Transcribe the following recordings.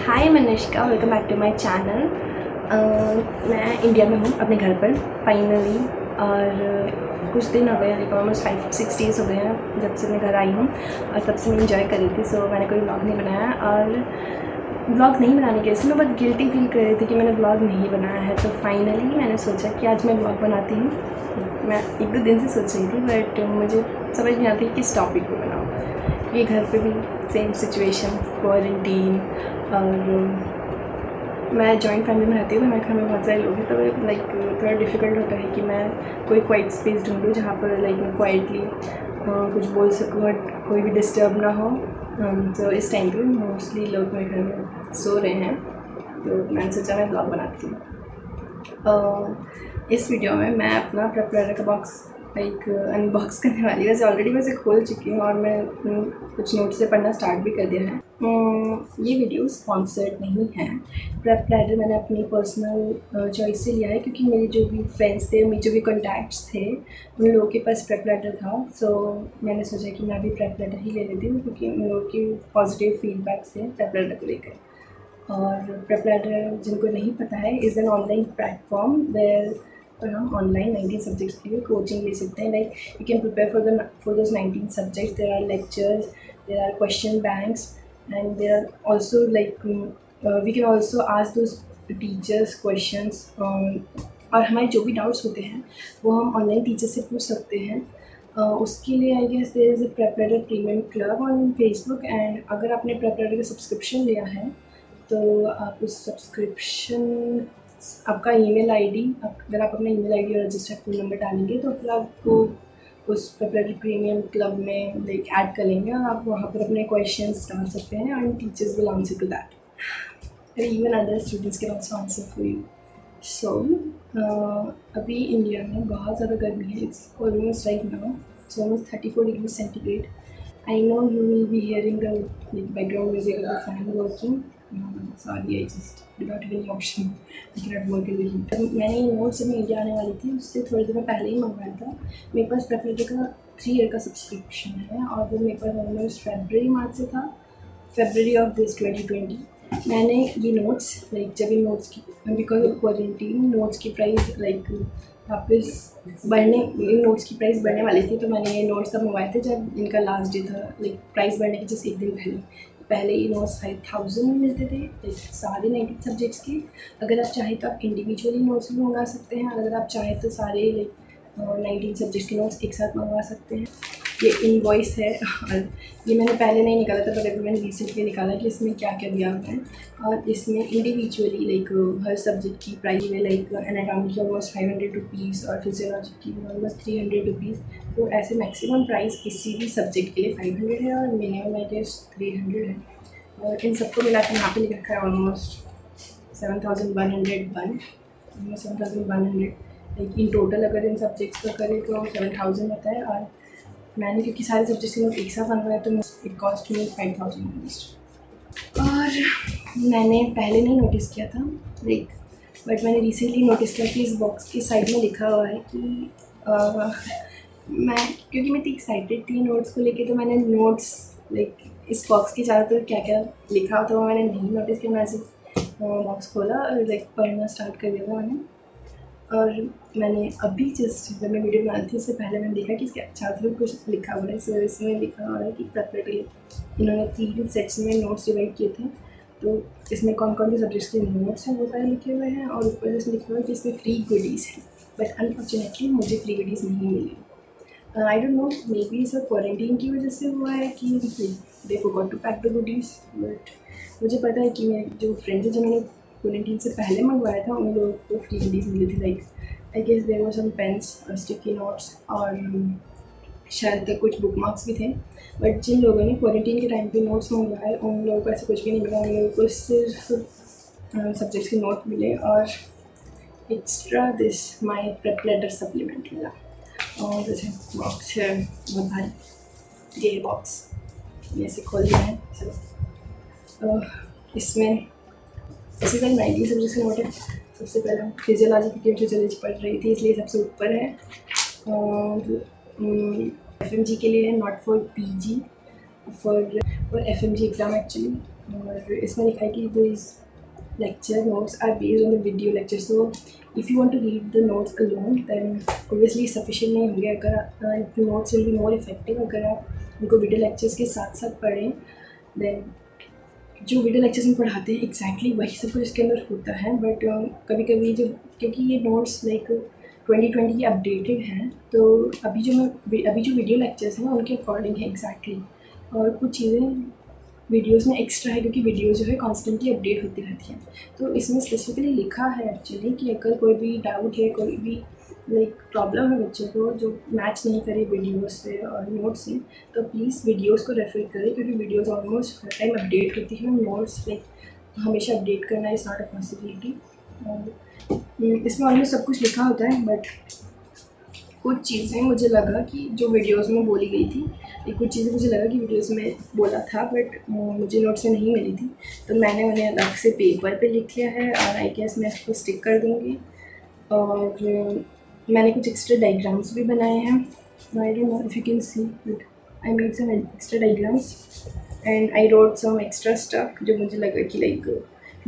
Hi Manishka, welcome back to my channel. मैं India में हूँ अपने घर पर फाइनली, और कुछ दिन हो गए, ऑलमोस्ट 5-6 डेज़ हो गए हैं जब से मैं घर आई हूँ, और तब से मैं इंजॉय कर रही थी। सो मैंने कोई व्लॉग नहीं बनाया, और व्लॉग नहीं बनाने के वजह से मैं बहुत गिल्टी फील कर रही थी कि मैंने व्लॉग नहीं बनाया है। तो फाइनली मैंने सोचा कि आज मैं व्लॉग बनाती हूँ। मैं 1-2 दिन से सोच रही थी, बट मुझे समझ नहीं आती किस टॉपिक पर बनाऊँ। ये घर पे भी सेम सिचुएशन, क्वारंटीन, और मैं जॉइंट फैमिली में रहती हूँ। मेरे घर में बहुत सारे लोग हैं, तो लाइक थोड़ा डिफ़िकल्ट होता है कि मैं कोई क्वाइट स्पेस ढूँढूँ जहाँ पर लाइक मैं क्वाइटली कुछ बोल सकूँ और कोई भी डिस्टर्ब ना हो। तो इस टाइम पे मोस्टली लोग मेरे घर में सो रहे हैं, तो मैंने सोचा मैं ब्लॉग बनाती हूँ। इस वीडियो में मैं अपना प्रेपरेटर का बॉक्स लाइक अनबॉक्स करने वाली हूँ। वैसे ऑलरेडी मैं इसे खोल चुकी हूँ और मैं कुछ नोट्स से पढ़ना स्टार्ट भी कर दिया है। ये वीडियो स्पॉन्सर्ड नहीं है। प्रेपरेटर मैंने अपनी पर्सनल चॉइस से लिया है, क्योंकि मेरे जो भी फ्रेंड्स थे, मेरे जो भी कॉन्टैक्ट्स थे, उन लोगों के पास प्रेपरेटर था। सो मैंने सोचा कि मैं भी प्रेपरेटर ही ले लेती हूँ, क्योंकि उन लोगों की पॉजिटिव फीडबैक्स थे प्रेपरेटर को लेकर। और प्रेपरेटर, जिनको नहीं पता है, is an online platform where पर हम ऑनलाइन 19 सब्जेक्ट्स के लिए कोचिंग ले सकते हैं। Like you can prepare for those 19 subjects. There are lectures, there are question banks, and there are also like we can also ask those teachers questions, और हमारे जो भी डाउट्स होते हैं वो हम ऑनलाइन टीचर से पूछ सकते हैं। उसके लिए I guess there is a preparator premium club on Facebook. And अगर आपने प्रेपरेटर का सब्सक्रिप्शन लिया है तो आप उस सब्सक्रिप्शन, आपका ईमेल आईडी, अगर आप अपना ईमेल आईडी और रजिस्टर्ड फ़ोन नंबर डालेंगे तो फिर आपको उस प्रेपरेटरी प्रीमियम क्लब में लाइक ऐड कर लेंगे, और आप वहाँ पर अपने क्वेश्चंस डाल सकते हैं, and teachers will answer to that, even other students can also answer for you. So अभी इंडिया में बहुत ज़्यादा गर्मी है। It's almost right now it's almost 34 degree centigrade. I know you will be hearing the background music of the fan working. Sorry, I just did not have any option. I cannot work in the heat. मैंने ये notes जब मैं India आने वाली थी उससे थोड़ी देर पहले ही मंगवाया था। मेरे पास प्रेपरेटर का 3 ईयर का सब्सक्रिप्शन है, और वो मेरे पास ऑलमोस्ट February-March से था, February of this 2020। मैंने ये नोट्स लाइक जब इन नोट्स की बिकॉज ऑफ क्वारंटीन नोट्स की प्राइस लाइक वापस बढ़ने, इन नोट्स की प्राइस बढ़ने वाली थी, तो मैंने ये नोट्स तब मंगवाए थे जब इनका लास्ट डे था, लाइक प्राइस बढ़ने के जस्ट 1 दिन पहले ये नोट्स 5000 में मिलते थे, लाइक सारे 19 सब्जेक्ट्स के। अगर आप चाहें तो आप इंडिविजुअली नोट्स भी मंगा सकते हैं, अगर आप चाहें तो सारे लाइक 19 सब्जेक्ट्स के नोट्स एक साथ मंगवा सकते हैं। ये इनवॉइस है, और ये मैंने पहले नहीं निकाला था, पर अभी मैंने रिसेंटली निकाला कि इसमें क्या क्या दिया हुआ है। और इसमें इंडिविजुअली लाइक हर सब्जेक्ट की प्राइस है, लाइक एनाटॉमी की ऑलमोस्ट 500 रुपीज़ और फिजियोलॉजी की ऑलमोस्ट 300 रुपीज़। तो ऐसे मैक्सिमम प्राइस किसी भी सब्जेक्ट के लिए 500 है, और मिनिमम आई गेस 300 है। और इन सबको मिला के यहाँ पे लिख रखा है ऑलमोस्ट 7101, 7100 लाइक इन टोटल। अगर इन सब्जेक्ट्स का करें तो 7000 होता है, और मैंने क्योंकि सारे सब्जेक्ट्स के नोट एक साथ मंगवाए तो इट कॉस्ट मी 5000 ऑलमोस्ट। और मैंने पहले नहीं नोटिस किया था लाइक, बट मैंने रिसेंटली नोटिस किया कि इस बॉक्स की साइड में लिखा हुआ है कि मैं, क्योंकि मैं इतनी एक्साइटेड थी नोट्स को लेके, तो मैंने नोट्स लाइक इस बॉक्स के ज़्यादातर क्या क्या लिखा होता है वो मैंने नहीं नोटिस किया। मैं ऐसे बॉक्स खोला और लाइक पढ़ना स्टार्ट कर दिया था मैंने। और मैंने अभी जस्ट जब मैं वीडियो बनाई थी उससे पहले मैंने देखा कि इसके चारों तरफ कुछ लिखा हुआ है। सो इसमें लिखा हुआ है कि प्रेपरेटरी इन्होंने 3 सेट्स में नोट्स डिवाइड किए थे, तो इसमें कौन कौन से सब्जेक्ट्स के नोट्स हैं वो सारे लिखे हुए हैं, और ऊपर इसमें लिखा हुआ है कि इसमें फ्री गुडीज़ हैं। बट अनफॉर्चुनेटली मुझे फ्री गुडीज़ नहीं मिली। I don't know, maybe सब क्वारंटीन की वजह से हुआ है कि they forgot to pack the goodies. But मुझे पता है कि मेरे जो फ्रेंड्स हैं जिन्होंने क्वारंटीन से पहले मंगवाया था उन लोगों को फ्री गुडीज़ मिली थी। Like I guess there were some pens और स्टिकी नोट्स, और शायद तक कुछ बुक मार्क्स भी थे। बट जिन लोगों ने क्वारंटीन के टाइम पे नोट्स मंगवाए उन लोगों को ऐसा कुछ भी नहीं मिला। उन लोगों को सिर्फ सब्जेक्ट्स के नोट मिले, और एक्स्ट्रा दिस माई प्रेपरेटर सप्लीमेंट मिला। और जैसे बॉक्स है बहुत भारी, ये बॉक्स ये से खोल दिया है। इसमें ऐसे कल 90 सब्जेक्ट्स के नोट है। सबसे पहले हम फिजियोलॉजी की फिजियोलॉजी पढ़ रही थी, इसलिए सबसे ऊपर है। और FMG के लिए है, not for PG, for FMG exam actually. और इसमें लिखा है कि this lecture notes are based on the video lecture, so if you want to read the notes alone then obviously sufficient नहीं होंगे. अगर notes will be more effective अगर आप उनको वीडियो लेक्चर्स के साथ साथ पढ़ें. देन जो वीडियो लेक्चर्स में पढ़ाते हैं एग्जैक्टली वही सब कुछ इसके अंदर होता है, बट कभी कभी जो क्योंकि ये नोट्स लाइक 2020 की अपडेटेड हैं, तो अभी जो वीडियो लेक्चर्स हैं उनके अकॉर्डिंग है एग्जैक्टली. और कुछ चीज़ें वीडियोस में एक्स्ट्रा है क्योंकि वीडियो जो है कॉन्स्टेंटली अपडेट होती रहती हैं. तो इसमें स्पेसिफिकली लिखा है एक्चुअली कि अगर कोई भी डाउट है, कोई भी लाइक प्रॉब्लम है बच्चे को जो मैच नहीं करे वीडियोस से और नोट्स से, तो प्लीज़ वीडियोस को रेफर करें क्योंकि वीडियोस ऑलमोस्ट हर टाइम अपडेट होती है. नोट्स लाइक हमेशा अपडेट करना इज़ नॉट अ पॉसिबिलिटी. इसमें ऑलमोस्ट सब कुछ लिखा होता है, बट कुछ चीज़ें मुझे लगा कि जो वीडियोस में बोली गई थी, कुछ चीज़ें मुझे लगा कि वीडियोस में बोला था बट मुझे नोट्स में नहीं मिली थी, तो मैंने उन्हें अलग से पेपर पे लिख लिया है और आई गेस मैं इसको स्टिक कर दूँगी. और मैंने कुछ एक्स्ट्रा डायग्राम्स भी बनाए हैं. I don't know if you can see but I made some extra diagrams and I wrote some extra stuff जो मुझे लगा कि लाइक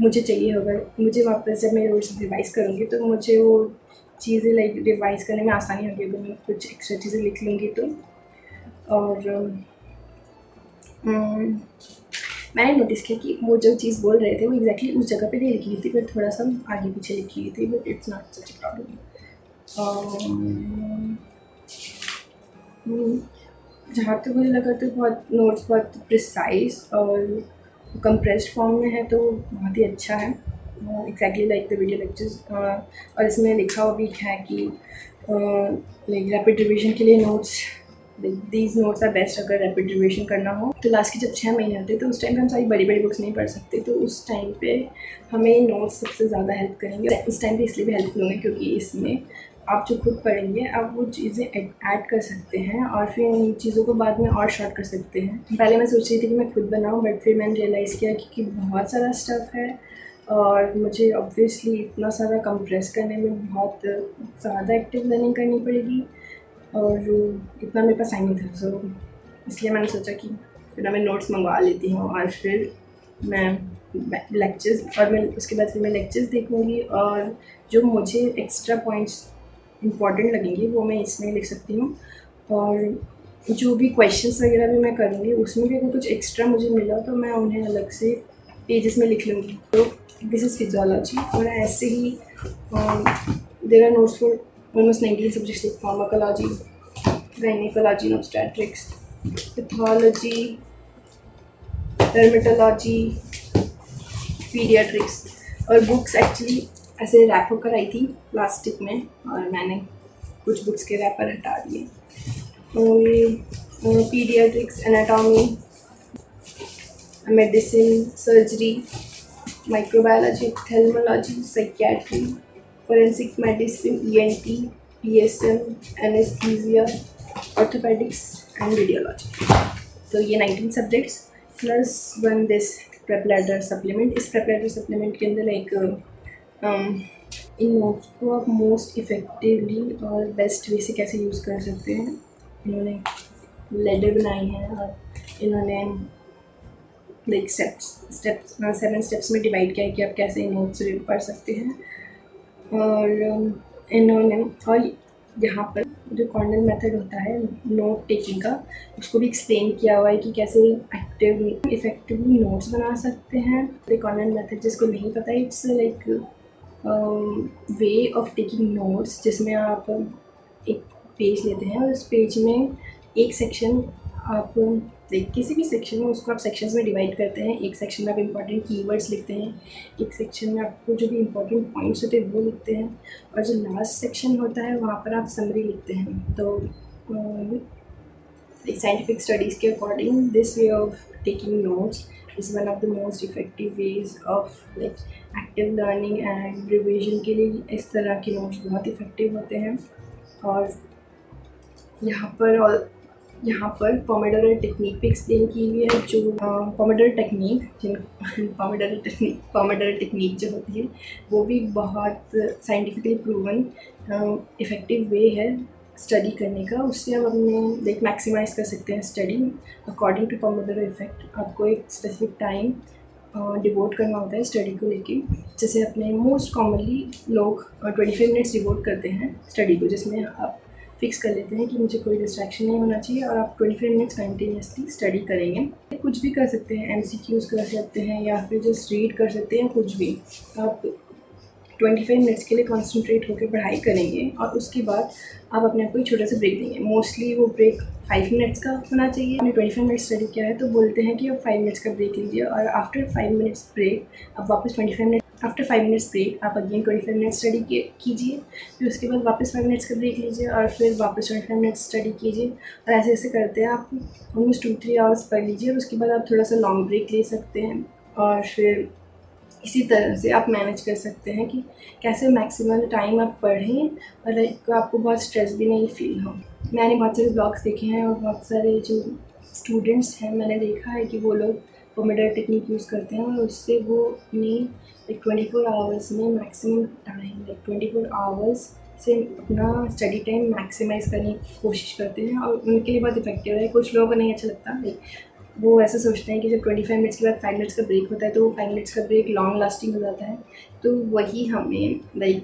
मुझे चाहिए होगा. मुझे वापस जब मैं रोट्स रिवाइज़ करूँगी तो मुझे वो चीज़ें लाइक रिवाइज़ करने में आसानी होगी अगर मैं कुछ एक्स्ट्रा चीज़ें लिख लूँगी तो. और मैंने नोटिस किया कि वो जो चीज़ बोल रहे थे वो एग्जैक्टली उस जगह पे नहीं लिखी हुई थी, पर थोड़ा सा आगे पीछे लिखी हुई थी, but it's not such a problem. जहाँ तक मुझे लगा तो नोट्स बहुत प्रिसाइज और कंप्रेस्ड फॉर्म में है, तो बहुत ही अच्छा है exactly like the video lectures. और इसमें लिखा हुआ भी है कि लाइक रैपिड रिवीजन के लिए notes these notes are best. अगर रैपिड रिवीजन करना हो तो लास्ट के जब 6 महीने होते हैं तो उस टाइम पे हम सारी बड़ी बड़ी बुक्स नहीं पढ़ सकते, तो उस टाइम पे हमें नोट्स सबसे ज़्यादा हेल्प करेंगे. उस टाइम पे इसलिए भी हेल्पफुल होंगे क्योंकि इसमें आप जो खुद पढ़ेंगे आप वो चीज़ें ऐड कर सकते हैं और फिर उन चीज़ों को बाद में और शॉर्ट कर सकते हैं. पहले मैं सोच रही थी कि मैं खुद बनाऊँ, बट फिर मैंने रियलाइज़ किया कि बहुत सारा स्टफ़ है और मुझे ऑब्वियसली इतना सारा कंप्रेस करने में बहुत ज़्यादा एक्टिव लर्निंग करनी पड़ेगी और इतना मेरे पास टाइम नहीं था. सो इसलिए मैंने सोचा कि फिर मैं नोट्स मंगवा लेती हूँ और फिर मैं लेक्चर्स और मैं उसके बाद फिर मैं लेक्चर्स देखूँगी और जो मुझे एक्स्ट्रा पॉइंट्स इम्पॉर्टेंट लगेंगे वो मैं इसमें लिख सकती हूँ. और जो भी क्वेश्चंस वगैरह भी मैं करूँगी उसमें भी अगर कुछ एक्स्ट्रा मुझे मिला तो मैं उन्हें अलग से पेजेस में लिख लूँगी. तो दिस इज़ फिजियोलॉजी. और ऐसे ही there are notes for almost 19 subjects like pharmacology, gynecology and obstetrics, pathology, dermatology, pediatrics. और बुक्स एक्चुअली ऐसे रैप होकर आई थी प्लास्टिक में और मैंने कुछ बुक्स के रैपर हटा दिए. Paediatrics, anatomy, medicine, surgery, microbiology, ophthalmology, psychiatry, forensic medicine, ENT, PSM, anesthesia, orthopedics and radiology. तो ये 19 subjects plus one this prep ladder supplement. इस प्रेप लैडर सप्लीमेंट के अंदर एक इन नोट्स को आप मोस्ट इफ़ेक्टिवली और बेस्ट वे से कैसे यूज़ कर सकते हैं. इन्होंने लैडर बनाई है और इन्होंने लाइक 7 स्टेप्स में डिवाइड किया है कि आप कैसे इन नोट्स पढ़ सकते हैं. और इन्होंने और यहाँ पर जो कॉर्नल मेथड होता है नोट टेकिंग का उसको भी एक्सप्लेन किया हुआ है कि कैसे इफ़ेक्टिवली नोट्स बना सकते हैं. द कॉर्नल मेथड जिसको नहीं पता है it's like way of taking notes जिसमें आप एक पेज लेते हैं और उस पेज में एक सेक्शन आप लाइक किसी भी सेक्शन में उसको आप सेक्शंस में डिवाइड करते हैं. एक सेक्शन में आप इंपॉर्टेंट कीवर्ड्स लिखते हैं, एक सेक्शन में आपको जो भी इंपॉर्टेंट पॉइंट्स होते हैं वो लिखते हैं और जो लास्ट सेक्शन होता है वहाँ पर आप समरी लिखते हैं. तो साइंटिफिक स्टडीज़ के according this way of taking notes is one of the most effective ways of like active learning and revision के लिए इस तरह के नोट्स बहुत इफ़ेक्टिव होते हैं. और यहाँ पर पोमोडोरो टेक्निक भी एक्सप्लेन की हुई है. जो पोमोडोरो टेक्निक जो होती है वो भी बहुत साइंटिफिकली प्रूवन इफ़ेक्टिव वे है स्टडी करने का. उससे आप अपने लाइक मैक्सिमाइज़ कर सकते हैं study according to pomodoro effect. आपको एक स्पेसिफिक टाइम डिवोट करना होता है स्टडी को लेके। जैसे अपने मोस्ट कॉमनली लोग 25 मिनट्स डिवोट करते हैं स्टडी को, जिसमें आप फिक्स कर लेते हैं कि मुझे कोई डिस्ट्रैक्शन नहीं होना चाहिए और आप 25 मिनट्स कंटिन्यूसली स्टडी करेंगे। कुछ भी कर सकते हैं, MCQs कर सकते हैं या फिर जस्ट रीड कर सकते हैं, कुछ भी। आप 25 मिनट्स के लिए कॉन्सेंट्रेट होकर पढ़ाई करेंगे और उसके बाद आप अपने आप को एक छोटा सा ब्रेक देंगे। मोस्टली वो ब्रेक 5 मिनट्स का होना चाहिए। आपने 25 मिनट्स स्टडी किया है तो बोलते हैं कि आप 5 मिनट्स का ब्रेक लीजिए और आफ्टर 5 मिनट्स ब्रेक आप वापस 25 मिनट आफ्टर 5 मिनट्स ब्रेक आप अगेन 25 मिनट्स स्टडी कीजिए। फिर उसके बाद वापस 5 मिनट्स का ब्रेक लीजिए और फिर वापस 25 मिनट्स स्टडी कीजिए। और ऐसे ऐसे करते हैं आप ऑलमोस्ट 2-3 आवर्स पढ़ लीजिए और उसके बाद आप थोड़ा सा लॉन्ग ब्रेक ले सकते हैं। और फिर इसी तरह से आप मैनेज कर सकते हैं कि कैसे मैक्सिमम टाइम आप पढ़ें और आपको बहुत स्ट्रेस भी नहीं फील हो। मैंने बहुत सारे ब्लॉग्स देखे हैं और बहुत सारे जो स्टूडेंट्स हैं मैंने देखा है कि वो लोग पोमोडोरो टेक्निक यूज़ करते हैं और उससे वो अपनी 24 आवर्स में मैक्सिमम टाइम 24 आवर्स से अपना स्टडी टाइम मैक्सिमाइज़ करने की कोशिश करते हैं और उनके लिए बहुत इफेक्टिव है। कुछ लोगों को नहीं अच्छा लगता, वो ऐसा सोचते हैं कि जब 25 मिनट्स के बाद 5 मिनट्स का ब्रेक होता है तो वो 5 मिनट्स का ब्रेक लॉन्ग लास्टिंग हो जाता है। तो वही हमें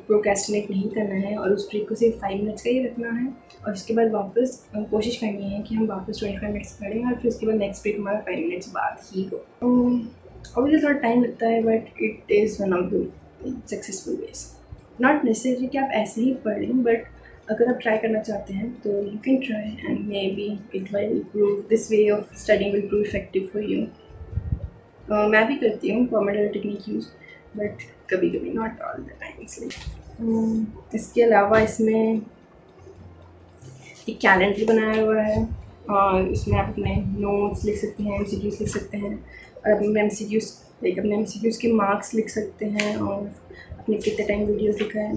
प्रोक्रेस्टिनेट नहीं करना है और उस ब्रेक को सिर्फ 5 मिनट्स का ही रखना है और उसके बाद वापस कोशिश करनी है कि हम वापस 25 मिनट्स पढ़ें और फिर उसके बाद नेक्स्ट ब्रेक हमारा 5 मिनट्स बाद ही हो। ऑब्वियसली थोड़ा टाइम लगता है but it is one of the successful ways. Not necessary कि आप ऐसे ही पढ़ लें, बट अगर आप ट्राई करना चाहते हैं तो you can try and may be it will improve. This way of studying will prove effective for you. मैं भी करती हूँ पोमोडोरो टेक्निक यूज़, बट कभी कभी, नॉट ऑल द टाइम। इसके अलावा इसमें एक कैलेंडर बनाया हुआ है और इसमें आप अपने नोट्स लिख सकते हैं, MCQs लिख सकते हैं और अपने MCQs के मार्क्स लिख सकते हैं और अपने कितने टाइम वीडियोस लिखा है,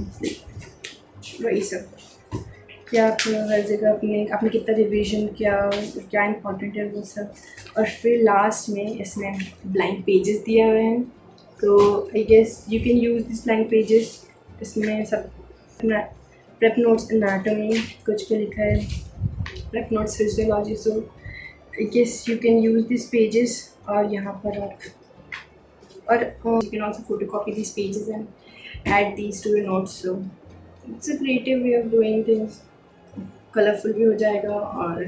वही सब कि आप हर जगह आपने कितना रिवीजन किया, क्या इंपॉर्टेंट है वो सब। और फिर लास्ट में इसमें ब्लैंक पेजेस दिए हुए हैं, तो I guess you can use this blank pages. इसमें सब प्रेप नोट्स एनाटॉमी कुछ पे लिखा है, prep notes physiology, so I guess you can use this pages. और यहाँ पर आप you can also photocopy these pages and add these to your notes. So it's a creative way of doing things. Colourful भी हो जाएगा और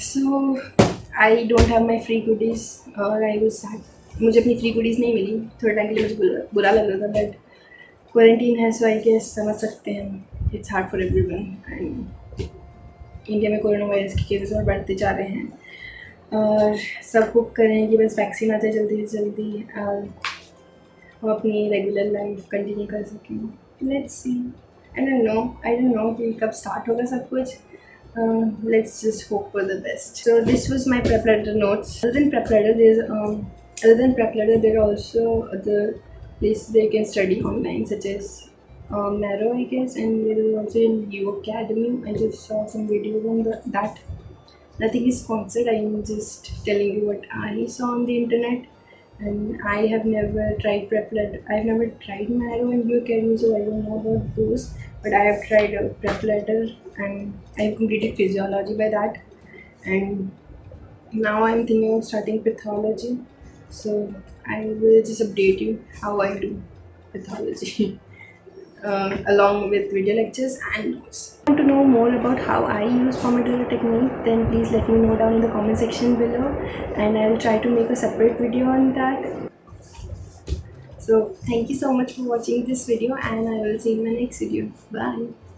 so I don't have my free goodies और I was sad। मुझे अपनी free goodies नहीं मिली थोड़े time के लिए, मुझे बुरा लग रहा था, बट क्वारंटीन है सो आई गेस समझ सकते हैं it's hard for everyone. And India में कोरोना वायरस के केसेस और बढ़ते जा रहे हैं और सब होप करें कि बस वैक्सीन आ जाए जल्दी से जल्दी और हम अपनी रेगुलर लाइफ कंटिन्यू कर सकें। Let's see, I don't know कि कब स्टार्ट होगा सब कुछ। Let's just hope for the best. So this was my prep letter notes. Other than prep letter there are also other places they can study online, such as Mero, I guess, and there is also U Academy. I just saw some videos on that. Nothing is sponsored, I am just telling you what I saw on the internet, and I have never tried prep letter. I have never tried Mero and U Academy, so I don't know about those, but I have tried prep letter and I have completed physiology by that, and now I am thinking of starting pathology, so I will just update you how I do pathology along with video lectures and notes. If you want to know more about how I use Pomodoro technique, then please let me know down in the comment section below and I will try to make a separate video on that. So thank you so much for watching this video and I will see you in my next video. Bye.